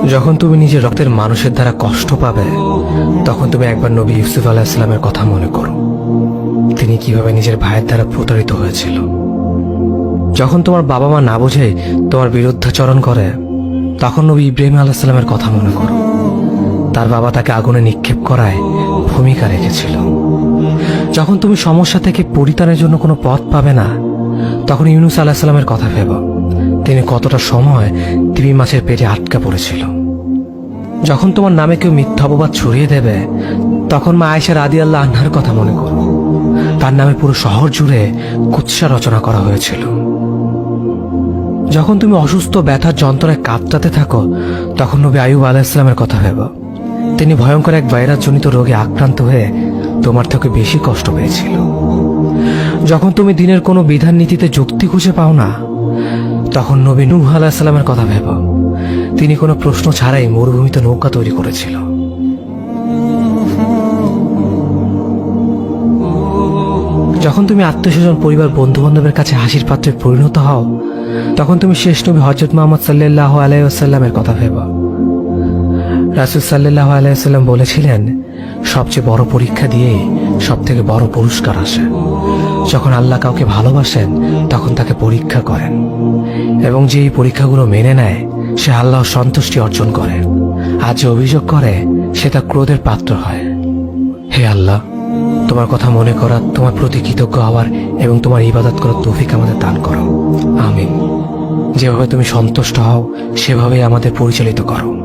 যখন তুমি নিজের রক্তের মানুষের দ্বারা কষ্ট পাবে, তখন তুমি একবার নবী ইউসুফ আলাইহিস সালামের কথা মনে করো। তিনি কিভাবে নিজের ভাইয়ের দ্বারা প্রতারিত হয়েছিল। যখন তোমার বাবা মা না বুঝে তোমার বিরুদ্ধাচরণ করে, তখন নবী ইব্রাহিম আলাইহিস সালামের কথা মনে করো। তার বাবা তাকে আগুনে নিক্ষেপ করায় ভূমিকা রেখেছিল। যখন তুমি সমস্যা থেকে পরিত্রাণের জন্য কোনো পথ পাবে না, তখন ইউনুস আলাইহিস সালামের কথা ভেবো। তিনি কতটা সময় তিমি মাছের পেটে আটকা পড়েছিল। যখন তোমার নামে কেউ মিথ্যা অপবাদ ছড়িয়ে দেবে, তখন মা আয়েশা রাদিয়াল্লাহু আনহার কথা মনে করো। তার নামে পুরো শহর জুড়ে কুৎসা রচনা করা হয়েছিল। যখন তুমি অসুস্থ ব্যথার যন্ত্রণায় কাঁপতে থাকো, তখন নবী আইয়ুব আলাইহিস সালামের কথা ভেবো। তিনি ভয়ঙ্কর এক ভাইরাসজনিত রোগে আক্রান্ত হয়ে তোমার থেকে বেশি কষ্ট পেয়েছিল। যখন তুমি দিনের কোনো বিধান নীতিতে যুক্তি খুঁজে পাও না, তখন নবী নূহ আলাইহিস সালামের কথা ভেবো। তিনি কোনো প্রশ্ন ছাড়াই মরুভূমিতে নৌকা তৈরি করেছিল। যখন তুমি আত্মীয়স্বজন, পরিবার, বন্ধু বান্ধবের কাছে হাসির পাত্রে পরিণত হও, তখন তুমি শেষ নবী হযরত মুহাম্মদ সাল্লাল্লাহু আলাইহি ওয়াসাল্লামের কথা ভেবো। রাসূল সাল্লাল্লাহু আলাইহি ওয়াসাল্লাম বলেছিলেন, সবচেয়ে বড় পরীক্ষা দিয়েই সব থেকে বড় পুরস্কার আসে। যখন আল্লাহ কাউকে ভালোবাসেন, তখন তাকে পরীক্ষা করেন, এবং যে এই পরীক্ষাগুলো মেনে নেয়, সে আল্লাহর সন্তুষ্টি অর্জন করে। আর যে অভিযোগ করে, সে তার ক্রোধের পাত্র হয়। হে আল্লাহ, তোমার কথা মনে করা, তোমার প্রতি কৃতজ্ঞ হওয়ার এবং তোমার ইবাদত করার তৌফিক আমাদের দান করো। আমিন। যেভাবে তুমি সন্তুষ্ট হও, সেভাবেই আমাদের পরিচালিত করো।